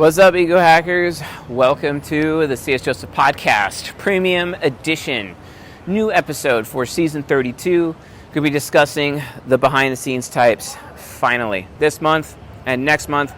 What's up, Ego Hackers? Welcome to the C.S. Joseph Podcast, Premium Edition. New episode for Season 32. Could be discussing the behind-the-scenes types, finally. This month and next month,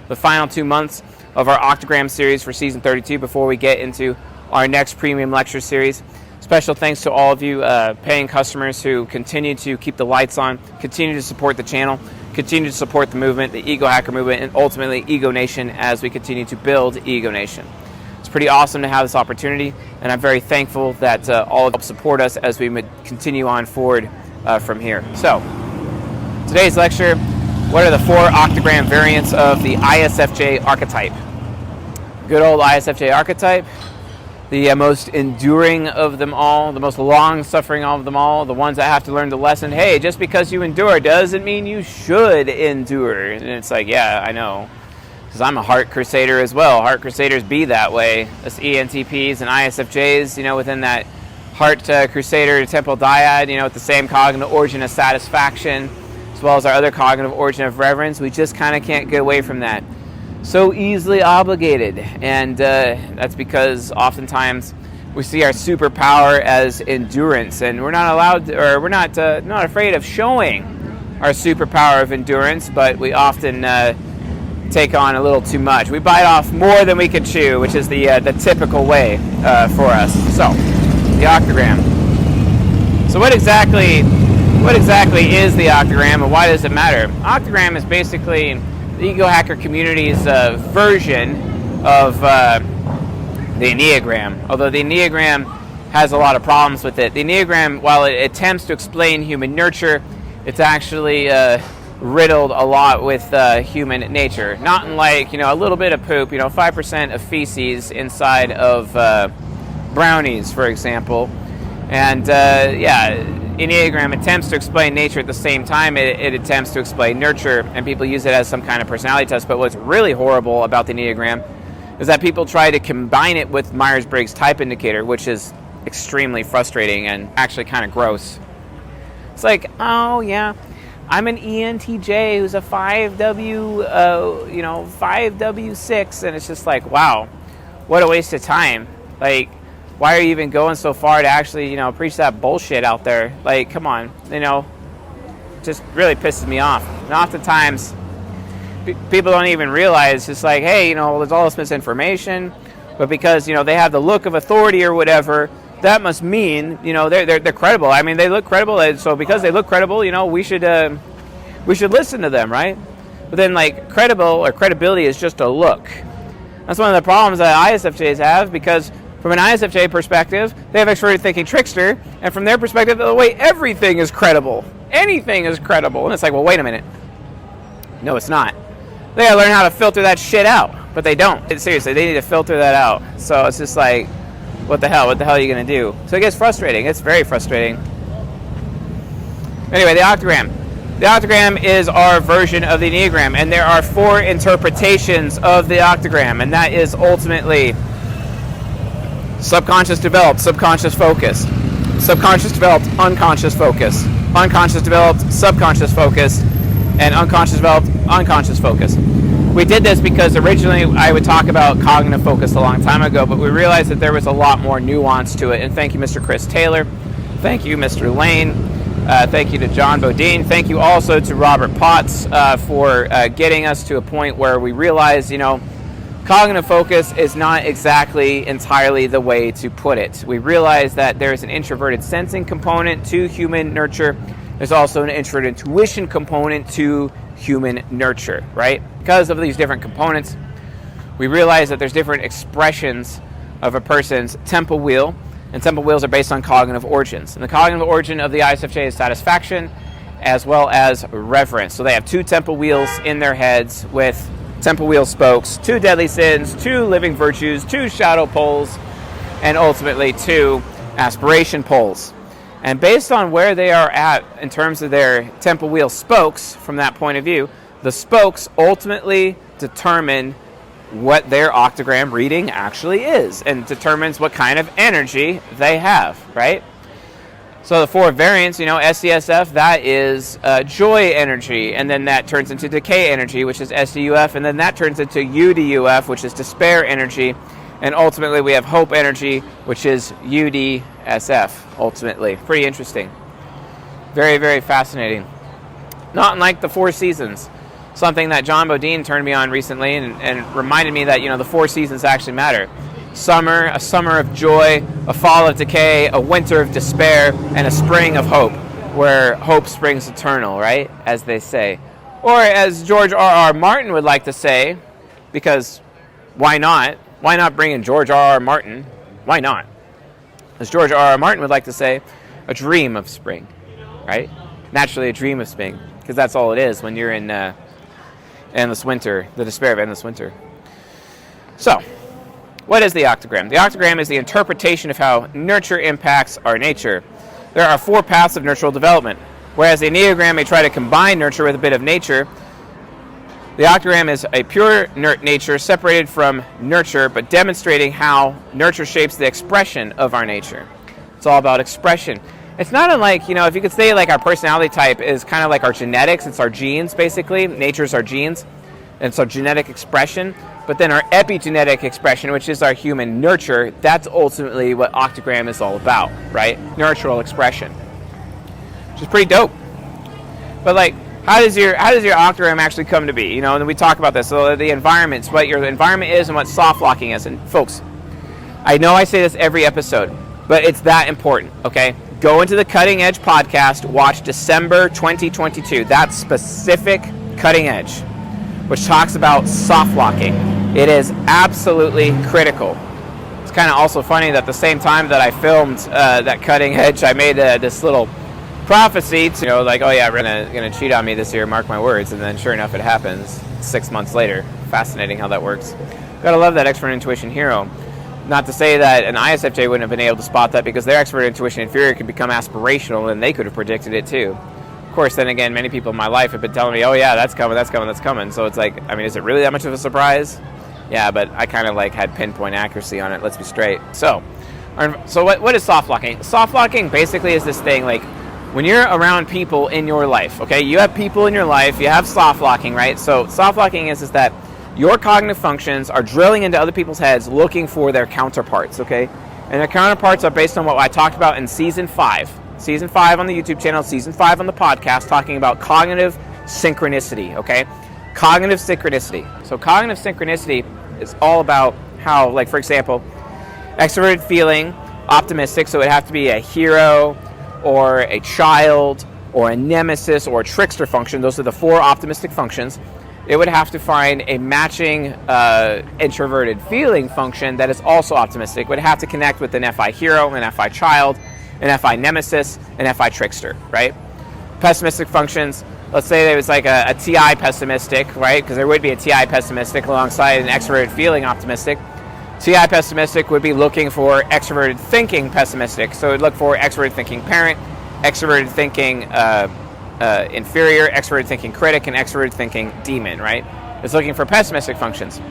the final 2 months of our Octagram series for Season 32 before we get into our next Premium Lecture Series. Special thanks to all of you paying customers who continue to keep the lights on, continue to support the channel, continue to support the movement, the Ego Hacker movement, and ultimately Ego Nation as we continue to build Ego Nation. It's pretty awesome to have this opportunity, and I'm very thankful that all of you help support us as we continue on forward from here. So, today's lecture, what are the 4 Octagram variants of the ISFJ archetype? Good old ISFJ archetype. The most enduring of them all, the most long-suffering of them all, the ones that have to learn the lesson, hey, just because you endure doesn't mean you should endure. And it's like, yeah, I know, because I'm a Heart Crusader as well. Heart Crusaders be that way. Us ENTPs and ISFJs, within that Heart Crusader Temple Dyad, with the same cognitive origin of satisfaction, as well as our other cognitive origin of reverence, we just kind of can't get away from that. So easily obligated, and that's because oftentimes we see our superpower as endurance, and we're not allowed, or we're not afraid of showing our superpower of endurance, but we often take on a little too much. We bite off more than we can chew, which is the typical way for us. So, the Octagram. So what exactly is the Octagram, and why does it matter? Octagram is basically the Ego Hacker community's version of the Enneagram. Although the Enneagram has a lot of problems with it. The Enneagram, while it attempts to explain human nurture, it's actually riddled a lot with human nature. Not unlike, a little bit of poop, 5% of feces inside of brownies, for example. And Enneagram attempts to explain nature at the same time it attempts to explain nurture, and people use it as some kind of personality test. But what's really horrible about the Enneagram is that people try to combine it with Myers-Briggs type indicator, which is extremely frustrating and actually kind of gross. It's like, oh yeah, I'm an ENTJ who's a 5W6, and it's just like, wow, what a waste of time. Like, why are you even going so far to actually, preach that bullshit out there? Like, come on, just really pisses me off. And oftentimes, people don't even realize, it's like, hey, there's all this misinformation, but because, they have the look of authority or whatever, that must mean, they're credible. I mean, they look credible, and so because they look credible, we should listen to them, right? But then, like, credibility is just a look. That's one of the problems that ISFJs have, because from an ISFJ perspective, they have extroverted thinking trickster, and from their perspective, the way everything is credible. Anything is credible. And it's like, well, wait a minute. No, it's not. They gotta learn how to filter that shit out, but they don't. Seriously, they need to filter that out. So it's just like, what the hell? What the hell are you gonna do? So it gets frustrating. It's very frustrating. Anyway, the Octagram. The Octagram is our version of the Enneagram, and there are 4 interpretations of the Octagram, and that is ultimately subconscious developed, subconscious focused. Subconscious developed, unconscious focus. Unconscious developed, subconscious focus. And unconscious developed, unconscious focus. We did this because originally I would talk about cognitive focus a long time ago, but we realized that there was a lot more nuance to it. And thank you, Mr. Chris Taylor. Thank you, Mr. Lane. Thank you to John Bodine. Thank you also to Robert Potts for getting us to a point where we realized, cognitive focus is not exactly entirely the way to put it. We realize that there's an introverted sensing component to human nurture. There's also an introverted intuition component to human nurture, right? Because of these different components, we realize that there's different expressions of a person's temple wheel, and temple wheels are based on cognitive origins. And the cognitive origin of the ISFJ is satisfaction as well as reverence. So they have 2 temple wheels in their heads with temple wheel spokes, 2 deadly sins, 2 living virtues, 2 shadow poles, and ultimately 2 aspiration poles. And based on where they are at in terms of their temple wheel spokes, from that point of view, the spokes ultimately determine what their Octagram reading actually is, and determines what kind of energy they have, right? So the 4 variants, SCSF, that is joy energy, and then that turns into decay energy, which is SDUF, and then that turns into UDUF, which is despair energy, and ultimately we have hope energy, which is UDSF, ultimately. Pretty interesting. Very, very fascinating. Not unlike the 4 seasons, something that John Bodine turned me on recently and reminded me that, the 4 seasons actually matter. Summer, a summer of joy, a fall of decay, a winter of despair, and a spring of hope, where hope springs eternal, right? As they say. Or as George R.R. Martin would like to say, because why not? Why not bring in George R.R. Martin? Why not? As George R.R. Martin would like to say, a dream of spring, right? Naturally a dream of spring, because that's all it is when you're in endless winter, the despair of endless winter. So, what is the octagram? The octagram is the interpretation of how nurture impacts our nature. There are 4 paths of nurtural development. Whereas the Enneagram may try to combine nurture with a bit of nature, the octagram is a pure nature separated from nurture, but demonstrating how nurture shapes the expression of our nature. It's all about expression. It's not unlike, if you could say like our personality type is kind of like our genetics, it's our genes basically, nature's our genes, and it's our genetic expression. But then our epigenetic expression, which is our human nurture, that's ultimately what octagram is all about, right? Nurtural expression, which is pretty dope. But how does your octagram actually come to be? And we talk about this. So the environments, what your environment is and what soft locking is. And folks, I know I say this every episode, but it's that important, okay? Go into the Cutting Edge podcast, watch December 2022, that specific Cutting Edge, which talks about soft locking. It is absolutely critical. It's kind of also funny that the same time that I filmed that Cutting Edge, I made this little prophecy to, oh yeah, we're gonna cheat on me this year, mark my words, and then sure enough it happens 6 months later. Fascinating how that works. Gotta love that expert intuition hero. Not to say that an ISFJ wouldn't have been able to spot that, because their expert intuition inferior could become aspirational and they could have predicted it too. Of course, then again, many people in my life have been telling me, oh yeah, that's coming. So it's like, is it really that much of a surprise? Yeah, but I kind of had pinpoint accuracy on it, let's be straight. So what is soft locking? Soft locking basically is this thing, when you're around people in your life, okay, you have people in your life, you have soft locking, right? So soft locking is that your cognitive functions are drilling into other people's heads looking for their counterparts, okay? And their counterparts are based on what I talked about in Season 5. Season 5 on the YouTube channel, Season 5 on the podcast, talking about cognitive synchronicity, okay? Cognitive synchronicity. So cognitive synchronicity is all about how, for example, extroverted feeling, optimistic, so it would have to be a hero or a child or a nemesis or a trickster function. Those are the 4 optimistic functions. It would have to find a matching introverted feeling function that is also optimistic. It would have to connect with an FI hero, an FI child, an FI nemesis, an FI trickster, right? Pessimistic functions, let's say there was a TI pessimistic, right? Because there would be a TI pessimistic alongside an extroverted feeling optimistic. TI pessimistic would be looking for extroverted thinking pessimistic. So it would look for extroverted thinking parent, extroverted thinking inferior, extroverted thinking critic, and extroverted thinking demon, right? It's looking for pessimistic functions.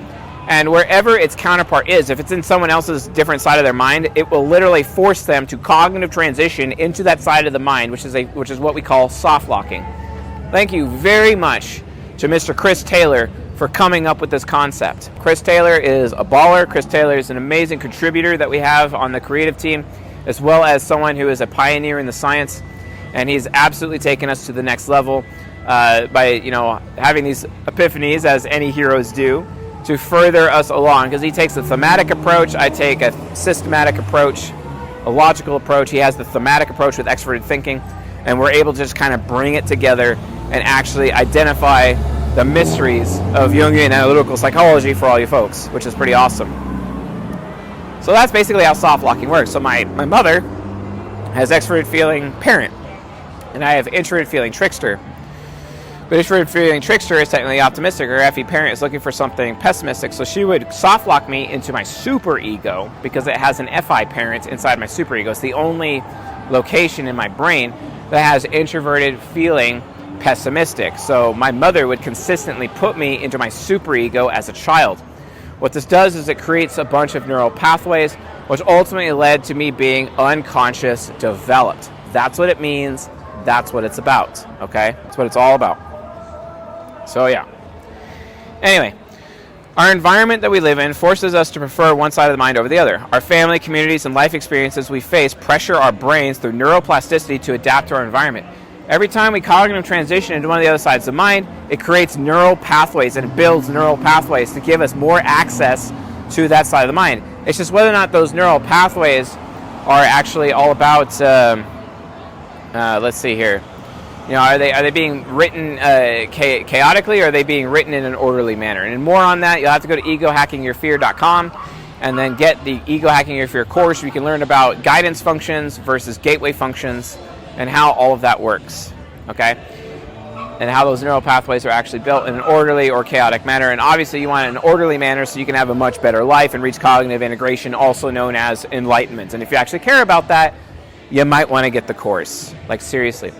And wherever its counterpart is, if it's in someone else's different side of their mind, it will literally force them to cognitive transition into that side of the mind, which is what we call soft locking. Thank you very much to Mr. Chris Taylor for coming up with this concept. Chris Taylor is a baller. Chris Taylor is an amazing contributor that we have on the creative team, as well as someone who is a pioneer in the science, and he's absolutely taken us to the next level by having these epiphanies, as any heroes do, to further us along, because he takes a thematic approach, I take a systematic approach, a logical approach. He has the thematic approach with extroverted thinking, and we're able to just kind of bring it together and actually identify the mysteries of Jungian analytical psychology for all you folks, which is pretty awesome. So that's basically how soft locking works. So my mother has extroverted feeling parent, and I have introverted feeling trickster. But introverted feeling trickster is technically optimistic. Her FE parent is looking for something pessimistic. So she would soft lock me into my super ego because it has an FI parent inside my super ego. It's the only location in my brain that has introverted feeling pessimistic. So my mother would consistently put me into my super ego as a child. What this does is it creates a bunch of neural pathways, which ultimately led to me being unconscious developed. That's what it means. That's what it's about, okay? That's what it's all about. So, yeah. Anyway, our environment that we live in forces us to prefer one side of the mind over the other. Our family, communities, and life experiences we face pressure our brains through neuroplasticity to adapt to our environment. Every time we cognitive transition into one of the other sides of the mind, it creates neural pathways and it builds neural pathways to give us more access to that side of the mind. It's just whether or not those neural pathways are actually all about, let's see here. Are they being written chaotically, or are they being written in an orderly manner? And more on that, you'll have to go to egohackingyourfear.com and then get the Ego Hacking Your Fear course where you can learn about guidance functions versus gateway functions and how all of that works, okay? And how those neural pathways are actually built in an orderly or chaotic manner. And obviously you want it in an orderly manner so you can have a much better life and reach cognitive integration, also known as enlightenment. And if you actually care about that, you might want to get the course, like seriously.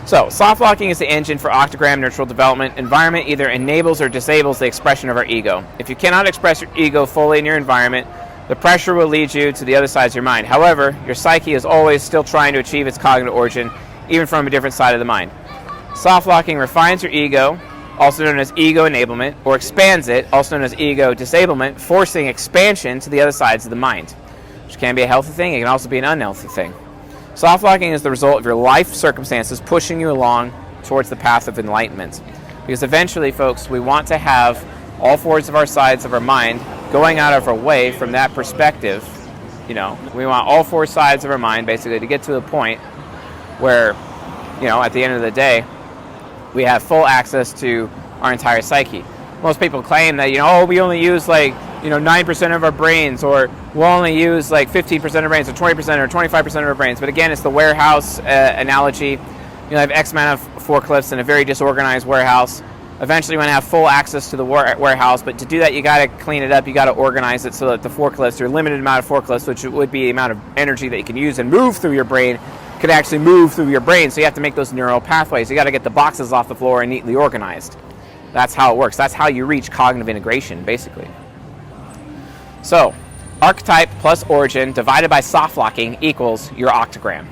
So, soft locking is the engine for Octagram neutral development. Environment either enables or disables the expression of our ego. If you cannot express your ego fully in your environment, the pressure will lead you to the other sides of your mind. However, your psyche is always still trying to achieve its cognitive origin, even from a different side of the mind. Soft locking refines your ego, also known as ego enablement, or expands it, also known as ego disablement, forcing expansion to the other sides of the mind, which can be a healthy thing. It can also be an unhealthy thing. Soft locking is the result of your life circumstances pushing you along towards the path of enlightenment. Because eventually, folks, we want to have all four of our sides of our mind going out of our way from that perspective. We want all four sides of our mind basically to get to the point where, at the end of the day, we have full access to our entire psyche. Most people claim that, we only use 9% of our brains, or we'll only use 15% of our brains, or 20% or 25% of our brains. But again, it's the warehouse analogy. You have X amount of forklifts in a very disorganized warehouse. Eventually, you want to have full access to the warehouse, but to do that, you got to clean it up. You got to organize it so that the forklifts, or limited amount of forklifts, which would be the amount of energy that you can use and move through your brain, could actually move through your brain. So you have to make those neural pathways. You got to get the boxes off the floor and neatly organized. That's how it works. That's how you reach cognitive integration, basically. So, archetype plus origin divided by soft locking equals your octagram.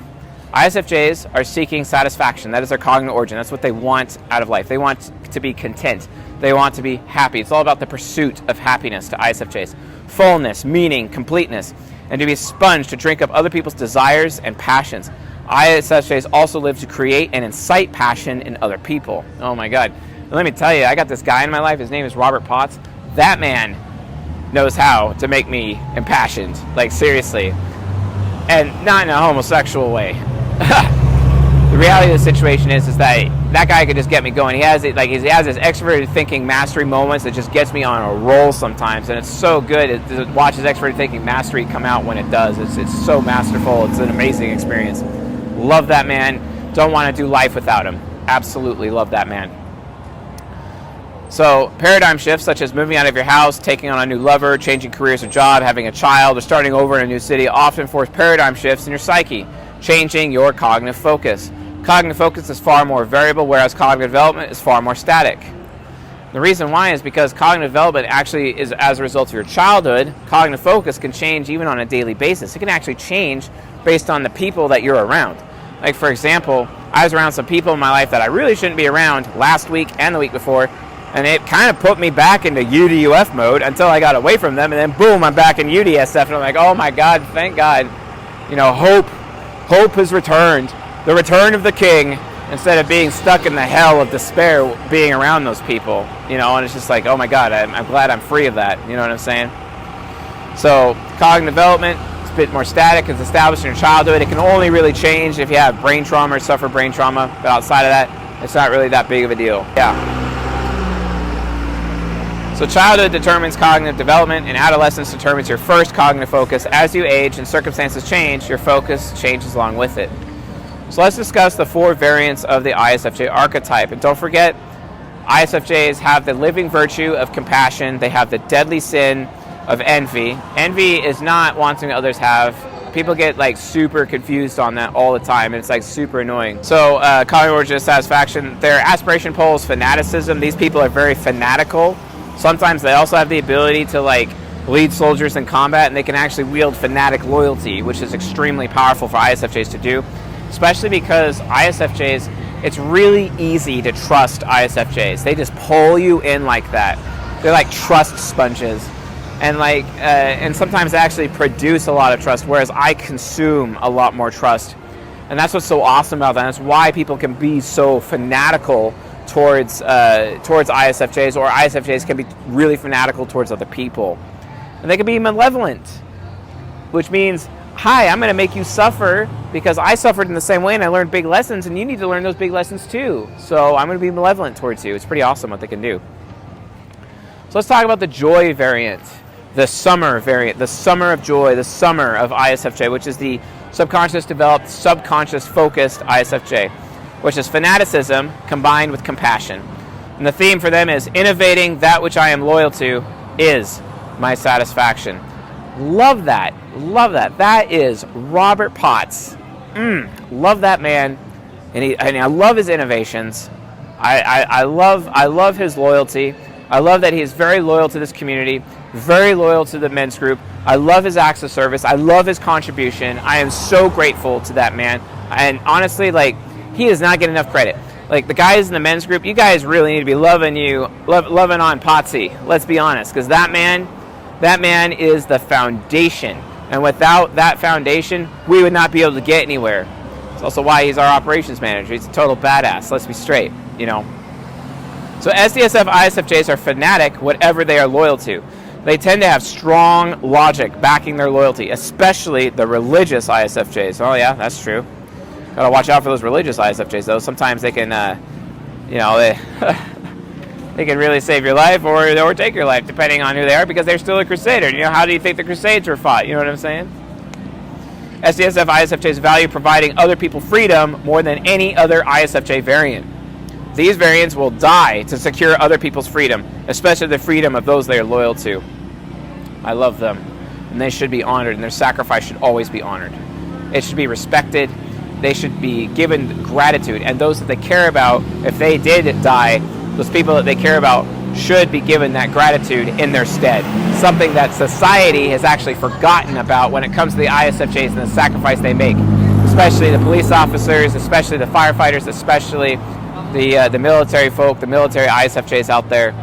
ISFJs are seeking satisfaction. That is their cognitive origin. That's what they want out of life. They want to be content. They want to be happy. It's all about the pursuit of happiness to ISFJs. Fullness, meaning, completeness, and to be a sponge to drink up other people's desires and passions. ISFJs also live to create and incite passion in other people. Oh my God. Let me tell you, I got this guy in my life. His name is Robert Potts. That man knows how to make me impassioned, seriously, and not in a homosexual way. The reality of the situation is that guy could just get me going. He has he has this extroverted thinking mastery moments that just gets me on a roll sometimes, and it's so good to watch his extroverted thinking mastery come out when it does. It's so masterful. It's an amazing experience. Love that man. Don't want to do life without him. Absolutely love that man. So, paradigm shifts such as moving out of your house, taking on a new lover, changing careers or job, having a child, or starting over in a new city often force paradigm shifts in your psyche, changing your cognitive focus. Cognitive focus is far more variable, whereas cognitive development is far more static. The reason why is because cognitive development actually is as a result of your childhood. Cognitive focus can change even on a daily basis. It can actually change based on the people that you're around. For example, I was around some people in my life that I really shouldn't be around last week and the week before, and it kind of put me back into UDUF mode until I got away from them, and then boom, I'm back in UDSF, and I'm like, oh my God, thank God. Hope has returned. The return of the king, instead of being stuck in the hell of despair being around those people, and it's just like, oh my God, I'm glad I'm free of that, you know what I'm saying? So, cognitive development, it's a bit more static, it's established in your childhood. It can only really change if you have brain trauma or suffer brain trauma, but outside of that, it's not really that big of a deal. Yeah. So childhood determines cognitive development, and adolescence determines your first cognitive focus. As you age and circumstances change, your focus changes along with it. So let's discuss the four variants of the ISFJ archetype. And don't forget, ISFJs have the living virtue of compassion. They have the deadly sin of envy. Envy is not wanting others have. People get super confused on that all the time, and it's super annoying. So cognitive origin of satisfaction, their aspiration pole is fanaticism. These people are very fanatical. Sometimes they also have the ability to lead soldiers in combat, and they can actually wield fanatic loyalty, which is extremely powerful for ISFJs to do, especially because ISFJs, it's really easy to trust ISFJs. They just pull you in like that. They're like trust sponges, and sometimes actually produce a lot of trust, whereas I consume a lot more trust. And that's what's so awesome about that. That's why people can be so fanatical towards ISFJs, or ISFJs can be really fanatical towards other people. And they can be malevolent, which means, hi, I'm going to make you suffer because I suffered in the same way and I learned big lessons, and you need to learn those big lessons too. So I'm going to be malevolent towards you. It's pretty awesome what they can do. So let's talk about the joy variant, the summer variant, the summer of joy, the summer of ISFJ, which is the subconscious developed, subconscious focused ISFJ, which is fanaticism combined with compassion. And the theme for them is innovating that which I am loyal to is my satisfaction. Love that. Love that. That is Robert Potts. Love that man. And I love his innovations. I love his loyalty. I love that he is very loyal to this community, very loyal to the men's group. I love his acts of service. I love his contribution. I am so grateful to that man. And honestly, he does not get enough credit. The guys in the men's group, you guys really need to be loving on Potsy. Let's be honest, because that man is the foundation. And without that foundation, we would not be able to get anywhere. It's also why he's our operations manager. He's a total badass. Let's be straight, So SDSF ISFJs are fanatic whatever they are loyal to. They tend to have strong logic backing their loyalty, especially the religious ISFJs. Oh yeah, that's true. Gotta watch out for those religious ISFJs though. Sometimes they can, they can really save your life or take your life depending on who they are, because they're still a crusader. How do you think the Crusades were fought? You know what I'm saying? SDSF ISFJs value providing other people freedom more than any other ISFJ variant. These variants will die to secure other people's freedom, especially the freedom of those they are loyal to. I love them, and they should be honored, and their sacrifice should always be honored. It should be respected. They should be given gratitude, and those that they care about, if they did die, those people that they care about should be given that gratitude in their stead. Something that society has actually forgotten about when it comes to the ISFJs and the sacrifice they make, especially the police officers, especially the firefighters, especially the military folk, the military ISFJs out there.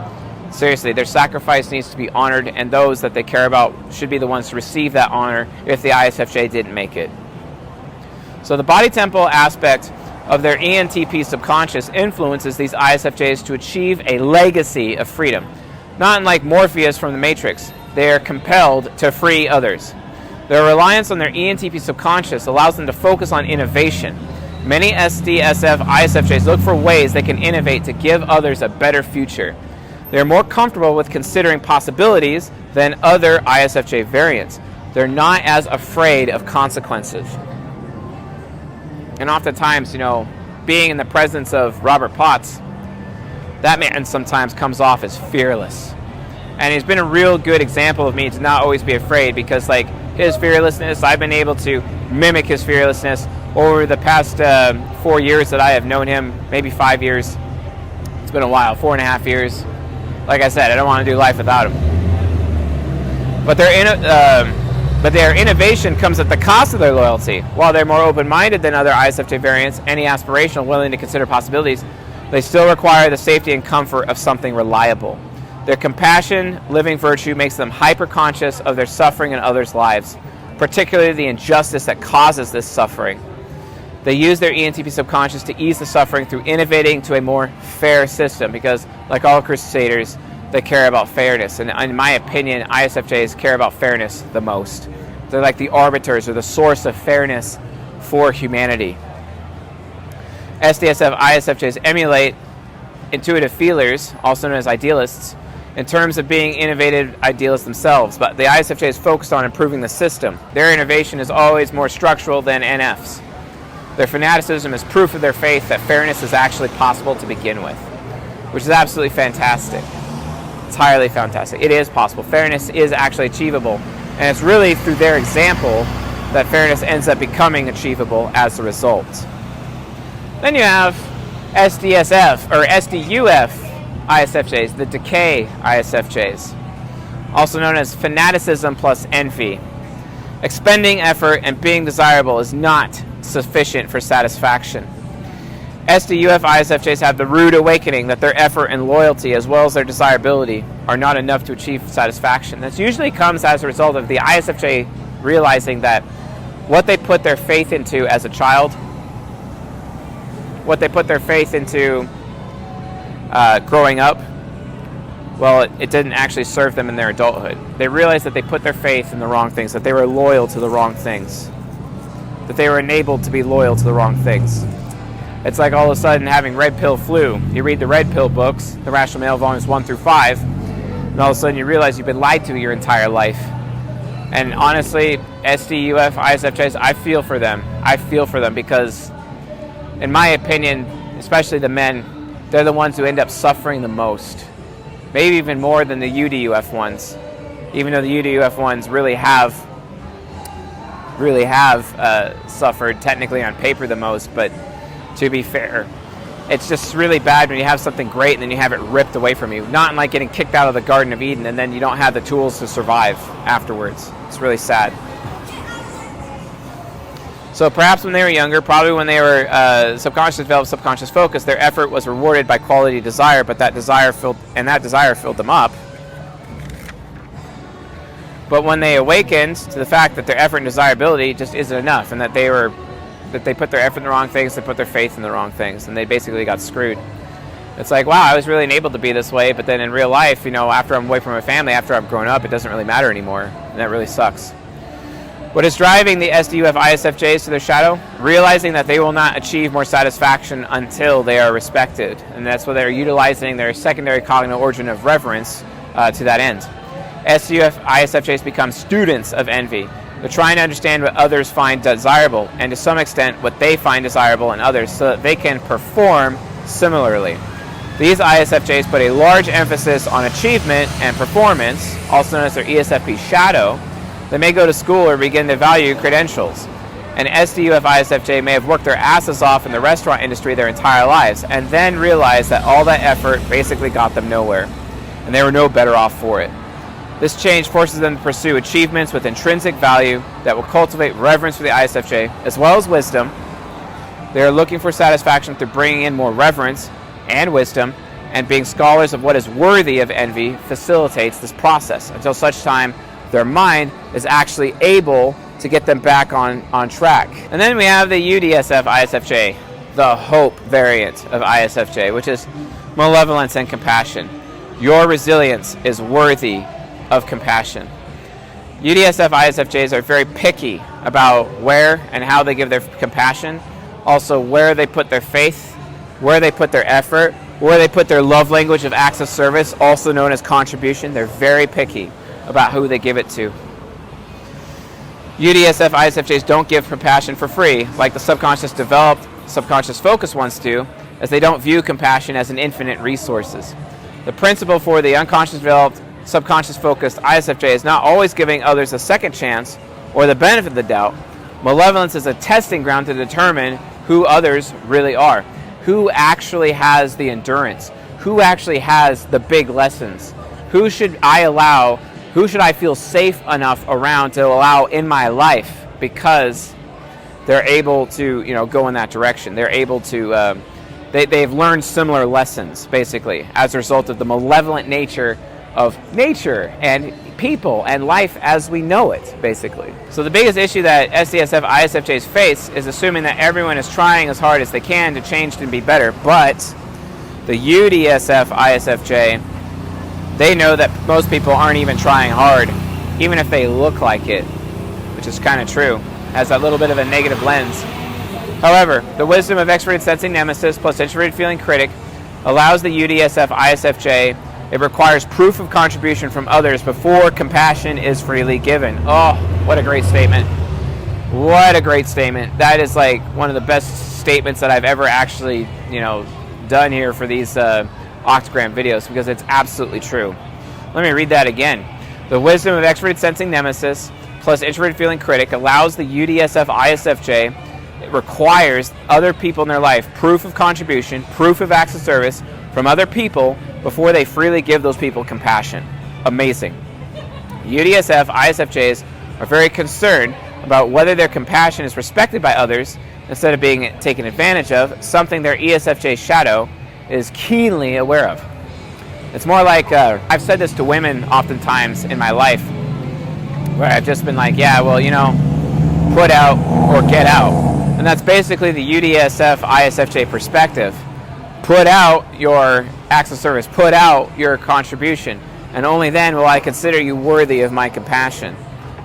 Seriously, their sacrifice needs to be honored, and those that they care about should be the ones to receive that honor if the ISFJ didn't make it. So the body temple aspect of their ENTP subconscious influences these ISFJs to achieve a legacy of freedom. Not unlike Morpheus from the Matrix, they are compelled to free others. Their reliance on their ENTP subconscious allows them to focus on innovation. Many SDSF ISFJs look for ways they can innovate to give others a better future. They are more comfortable with considering possibilities than other ISFJ variants. They're not as afraid of consequences. And oftentimes, being in the presence of Robert Potts, that man sometimes comes off as fearless. And he's been a real good example of me to not always be afraid, because his fearlessness, I've been able to mimic his fearlessness over the past 4 years that I have known him, maybe 5 years. It's been a while, 4.5 years. Like I said, I don't want to do life without him. But their innovation comes at the cost of their loyalty. While they're more open-minded than other ISFJ variants, any aspirational, willing to consider possibilities, they still require the safety and comfort of something reliable. Their compassion, living virtue, makes them hyper-conscious of their suffering in others' lives, particularly the injustice that causes this suffering. They use their ENTP subconscious to ease the suffering through innovating to a more fair system, because, like all crusaders, they care about fairness. And in my opinion, ISFJs care about fairness the most. They're like the arbiters or the source of fairness for humanity. SDSF ISFJs emulate intuitive feelers, also known as idealists, in terms of being innovative idealists themselves, but the ISFJ is focused on improving the system. Their innovation is always more structural than NFs. Their fanaticism is proof of their faith that fairness is actually possible to begin with, which is absolutely fantastic. It's highly fantastic. It is possible. Fairness is actually achievable, and it's really through their example that fairness ends up becoming achievable as a result. Then you have SDSF or SDUF ISFJs, the decay ISFJs. also known as fanaticism plus envy. Expending effort and being desirable is not sufficient for satisfaction. SDUF ISFJs have the rude awakening that their effort and loyalty, as well as their desirability, are not enough to achieve satisfaction. This usually comes as a result of the ISFJ realizing that what they put their faith into as a child, what they put their faith into growing up, well, it didn't actually serve them in their adulthood. They realized that they put their faith in the wrong things, that they were loyal to the wrong things, that they were enabled to be loyal to the wrong things. It's like all of a sudden having red pill flu. You read the red pill books, the Rational Male volumes 1 through 5, and all of a sudden you realize you've been lied to your entire life. And honestly, SDUF, ISFJs, I feel for them. I feel for them because, in my opinion, especially the men, they're the ones who end up suffering the most. Maybe even more than the UDUF ones. Even though the UDUF ones really have suffered technically on paper the most, but to be fair, it's just really bad when you have something great and then you have it ripped away from you. Not like getting kicked out of the Garden of Eden and then you don't have the tools to survive afterwards. It's really sad. So perhaps when they were younger, probably when they were subconscious developed subconscious focus, their effort was rewarded by quality desire, but that desire filled them up. But when they awakened to the fact that their effort and desirability just isn't enough, and that they put their effort in the wrong things, they put their faith in the wrong things, and they basically got screwed. It's like, wow, I was really enabled to be this way, but then in real life, after I'm away from my family, after I've grown up, it doesn't really matter anymore, and that really sucks. What is driving the SDUF ISFJs to their shadow? Realizing that they will not achieve more satisfaction until they are respected, and that's why they're utilizing their secondary cognitive origin of reverence to that end. SDUF ISFJs become students of envy. They're trying to understand what others find desirable, and to some extent what they find desirable in others, so that they can perform similarly. These ISFJs put a large emphasis on achievement and performance, also known as their ESFP shadow. They may go to school or begin to value credentials. An SDUF ISFJ may have worked their asses off in the restaurant industry their entire lives, and then realize that all that effort basically got them nowhere, and they were no better off for it. This change forces them to pursue achievements with intrinsic value that will cultivate reverence for the ISFJ, as well as wisdom. They are looking for satisfaction through bringing in more reverence and wisdom, and being scholars of what is worthy of envy facilitates this process until such time their mind is actually able to get them back on track. And then we have the UDSF ISFJ, the hope variant of ISFJ, which is malevolence and compassion. Your resilience is worthy of compassion. UDSF ISFJs are very picky about where and how they give their compassion, also where they put their faith, where they put their effort, where they put their love language of acts of service, also known as contribution. They're very picky about who they give it to. UDSF ISFJs don't give compassion for free, like the subconscious developed, subconscious focused ones do, as they don't view compassion as an infinite resources. The principle for the unconscious developed, subconscious focused ISFJ is not always giving others a second chance or the benefit of the doubt. Malevolence is a testing ground to determine who others really are, who actually has the endurance, who actually has the big lessons, who should I feel safe enough around to allow in my life, because they're able to, go in that direction. They're able to, they've learned similar lessons, basically, as a result of the malevolent nature of nature and people and life as we know it, basically. So the biggest issue that SDSF ISFJs face is assuming that everyone is trying as hard as they can to change and be better, but the UDSF ISFJ, they know that most people aren't even trying hard, even if they look like it, which is kind of true, has that little bit of a negative lens. However, the wisdom of extroverted sensing nemesis plus introverted feeling critic allows the UDSF ISFJ. It requires proof of contribution from others before compassion is freely given. Oh, what a great statement. What a great statement. That is like one of the best statements that I've ever actually, done here for these Octagram videos, because it's absolutely true. Let me read that again. The wisdom of extroverted sensing nemesis plus introverted feeling critic allows the UDSF ISFJ. It requires other people in their life proof of contribution, proof of acts of service from other people before they freely give those people compassion. Amazing. UDSF, ISFJs are very concerned about whether their compassion is respected by others instead of being taken advantage of, something their ESFJ shadow is keenly aware of. It's more like, I've said this to women oftentimes in my life, where I've just been like, yeah, well, put out or get out. And that's basically the UDSF, ISFJ perspective. Put out your acts of service, put out your contribution, and only then will I consider you worthy of my compassion.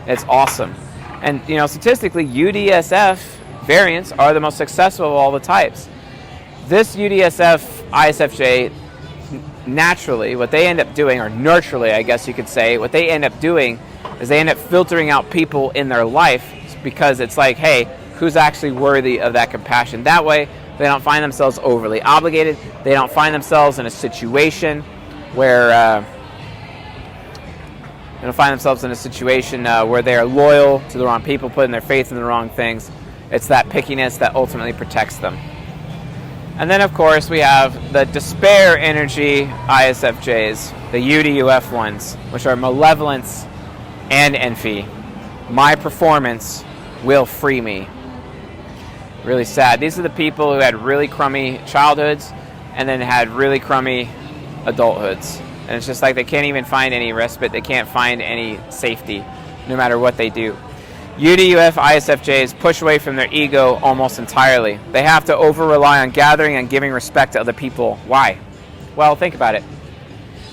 It's awesome. And, statistically, UDSF variants are the most successful of all the types. This UDSF, ISFJ, naturally, what they end up doing, or nurturally, I guess you could say, what they end up doing is they end up filtering out people in their life because it's like, hey, who's actually worthy of that compassion? That way, they don't find themselves overly obligated. They don't find themselves in a situation where they are loyal to the wrong people, putting their faith in the wrong things. It's that pickiness that ultimately protects them. And then, of course, we have the despair energy ISFJs, the UDUF ones, which are malevolence and envy. My performance will free me. Really sad. These are the people who had really crummy childhoods and then had really crummy adulthoods. And it's just like they can't even find any respite. They can't find any safety no matter what they do. UDUF ISFJs push away from their ego almost entirely. They have to over-rely on gathering and giving respect to other people. Why? Well, think about it.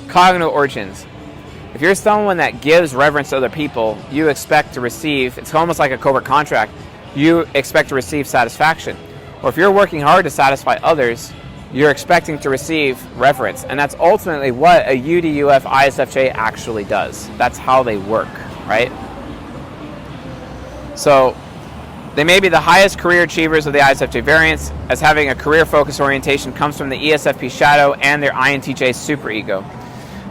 Cognitive origins. If you're someone that gives reverence to other people, you expect to receive, it's almost like a covert contract, you expect to receive satisfaction. Or if you're working hard to satisfy others, you're expecting to receive reverence. And that's ultimately what a UDUF ISFJ actually does. That's how they work, right? So they may be the highest career achievers of the ISFJ variants, as having a career-focused orientation comes from the ESFP shadow and their INTJ superego.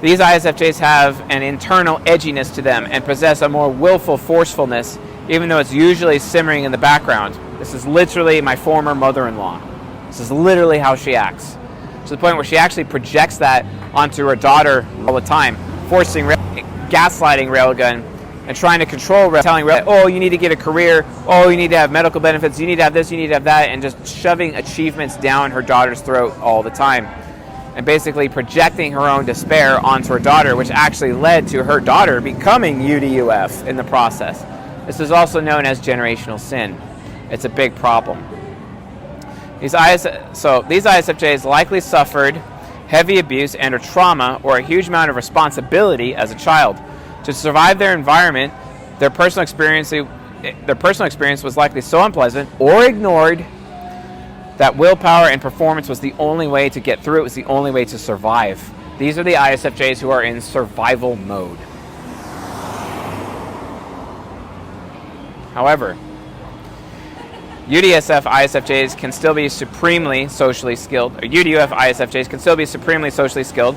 These ISFJs have an internal edginess to them and possess a more willful forcefulness, even though it's usually simmering in the background. This is literally my former mother-in-law. This is literally how she acts, to the point where she actually projects that onto her daughter all the time, gaslighting Railgun, and trying to control, telling Railgun, oh, you need to get a career, oh, you need to have medical benefits, you need to have this, you need to have that, and just shoving achievements down her daughter's throat all the time. And basically projecting her own despair onto her daughter, which actually led to her daughter becoming UDUF in the process. This is also known as generational sin. It's a big problem. These ISFJs likely suffered heavy abuse and or trauma or a huge amount of responsibility as a child. To survive their environment, their personal experience was likely so unpleasant or ignored that willpower and performance was the only way to get through. It was the only way to survive. These are the ISFJs who are in survival mode. However, UDSF ISFJs can still be supremely socially skilled, or UDUF ISFJs can still be supremely socially skilled.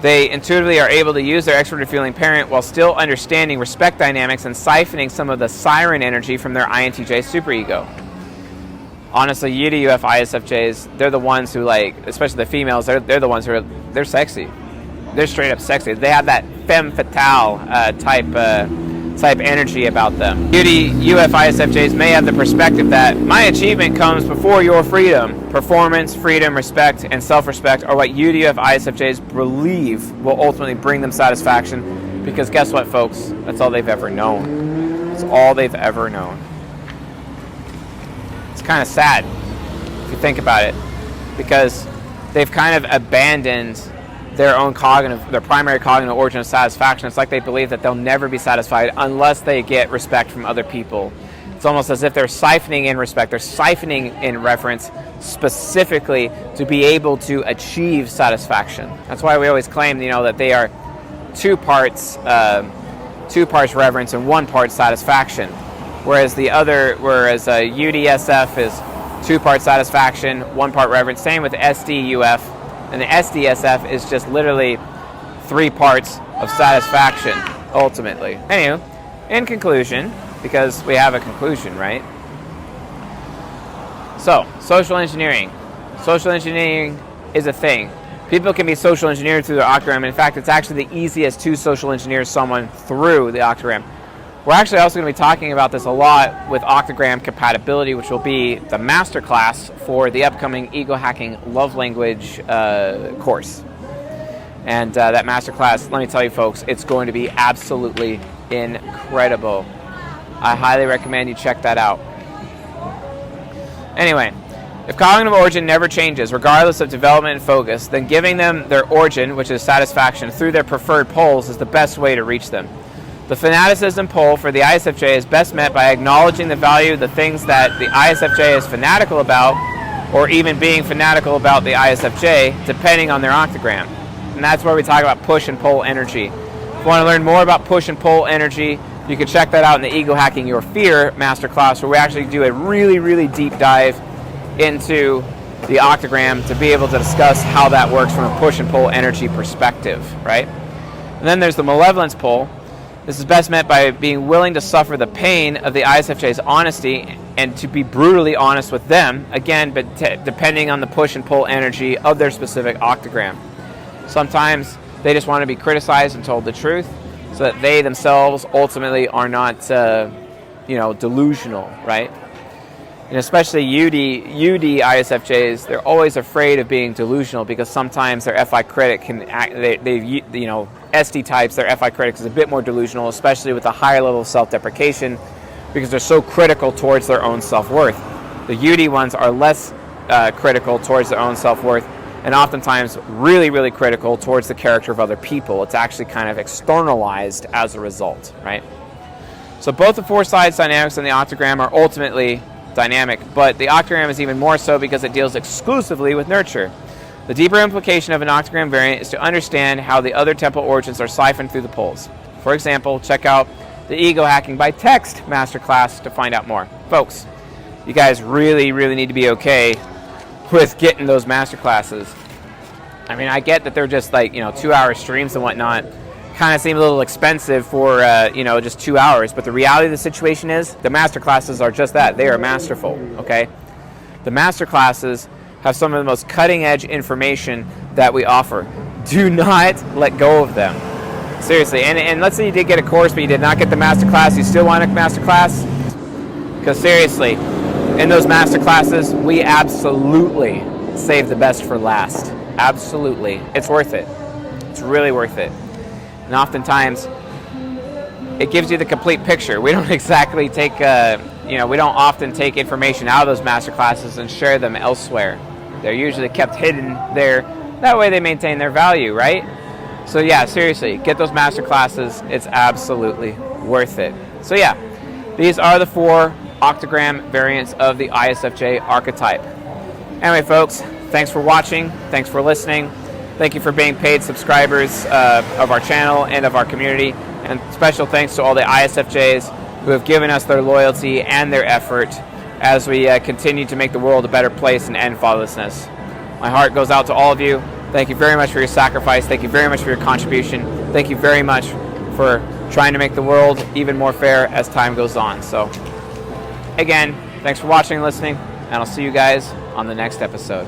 They intuitively are able to use their extroverted feeling parent while still understanding respect dynamics and siphoning some of the siren energy from their INTJ superego. Honestly, UDUF ISFJs, they're the ones who, especially the females, they're the ones who they're sexy. They're straight up sexy. They have that femme fatale type energy about them. UDUF ISFJs may have the perspective that my achievement comes before your freedom. Performance, freedom, respect, and self-respect are what UDUF ISFJs believe will ultimately bring them satisfaction, because guess what, folks? That's all they've ever known. It's all they've ever known. It's kind of sad if you think about it, because they've kind of abandoned their primary cognitive origin of satisfaction. It's like they believe that they'll never be satisfied unless they get respect from other people. It's almost as if they're siphoning in respect, they're siphoning in reference specifically to be able to achieve satisfaction. That's why we always claim, that they are two parts reverence and one part satisfaction, whereas UDSF is 2 parts satisfaction, 1 part reverence. Same with SDUF. And the SDSF is just literally 3 parts of satisfaction, ultimately. Anywho, in conclusion, because we have a conclusion, right? So, social engineering. Social engineering is a thing. People can be social engineered through their Octagram. In fact, it's actually the easiest to social engineer someone through the Octagram. We're actually also going to be talking about this a lot with Octagram compatibility, which will be the masterclass for the upcoming Ego Hacking Love Language course. And that masterclass, let me tell you folks, it's going to be absolutely incredible. I highly recommend you check that out. Anyway, if cognitive origin never changes, regardless of development and focus, then giving them their origin, which is satisfaction, through their preferred poles is the best way to reach them. The fanaticism pole for the ISFJ is best met by acknowledging the value of the things that the ISFJ is fanatical about, or even being fanatical about the ISFJ, depending on their Octagram. And that's where we talk about push and pull energy. If you want to learn more about push and pull energy, you can check that out in the Ego Hacking Your Fear masterclass, where we actually do a really, really deep dive into the Octagram to be able to discuss how that works from a push and pull energy perspective, right? And then there's the malevolence pole. This is best met by being willing to suffer the pain of the ISFJ's honesty and to be brutally honest with them, again, but depending on the push and pull energy of their specific Octagram. Sometimes they just want to be criticized and told the truth so that they themselves ultimately are not, delusional, right? And especially UD ISFJs, they're always afraid of being delusional because sometimes their FI critic can act, SD types, their FI critic is a bit more delusional, especially with a higher level of self-deprecation because they're so critical towards their own self-worth. The UD ones are less critical towards their own self-worth and oftentimes really, really critical towards the character of other people. It's actually kind of externalized as a result, right? So both the four sides dynamics and the Octagram are ultimately dynamic, but the Octagram is even more so because it deals exclusively with nurture. The deeper implication of an Octagram variant is to understand how the other temple origins are siphoned through the poles. For example, check out the Ego Hacking by Text masterclass to find out more. Folks, you guys really, really need to be okay with getting those masterclasses. I mean, I get that they're just 2-hour streams and whatnot. Kind of seem a little expensive for just 2 hours, but the reality of the situation is the master classes are just that. They are masterful, okay? The master classes have some of the most cutting edge information that we offer. Do not let go of them. Seriously, and let's say you did get a course but you did not get the master class, you still want a master class? Because seriously, in those master classes, we absolutely save the best for last. Absolutely. It's worth it. It's really worth it. And oftentimes, it gives you the complete picture. We don't exactly take, we don't often take information out of those master classes and share them elsewhere. They're usually kept hidden there. That way they maintain their value, right? So yeah, seriously, get those master classes. It's absolutely worth it. So yeah, these are the 4 Octagram variants of the ISFJ archetype. Anyway, folks, thanks for watching. Thanks for listening. Thank you for being paid subscribers of our channel and of our community. And special thanks to all the ISFJs who have given us their loyalty and their effort as we continue to make the world a better place and end fatherlessness. My heart goes out to all of you. Thank you very much for your sacrifice. Thank you very much for your contribution. Thank you very much for trying to make the world even more fair as time goes on. So, again, thanks for watching and listening, and I'll see you guys on the next episode.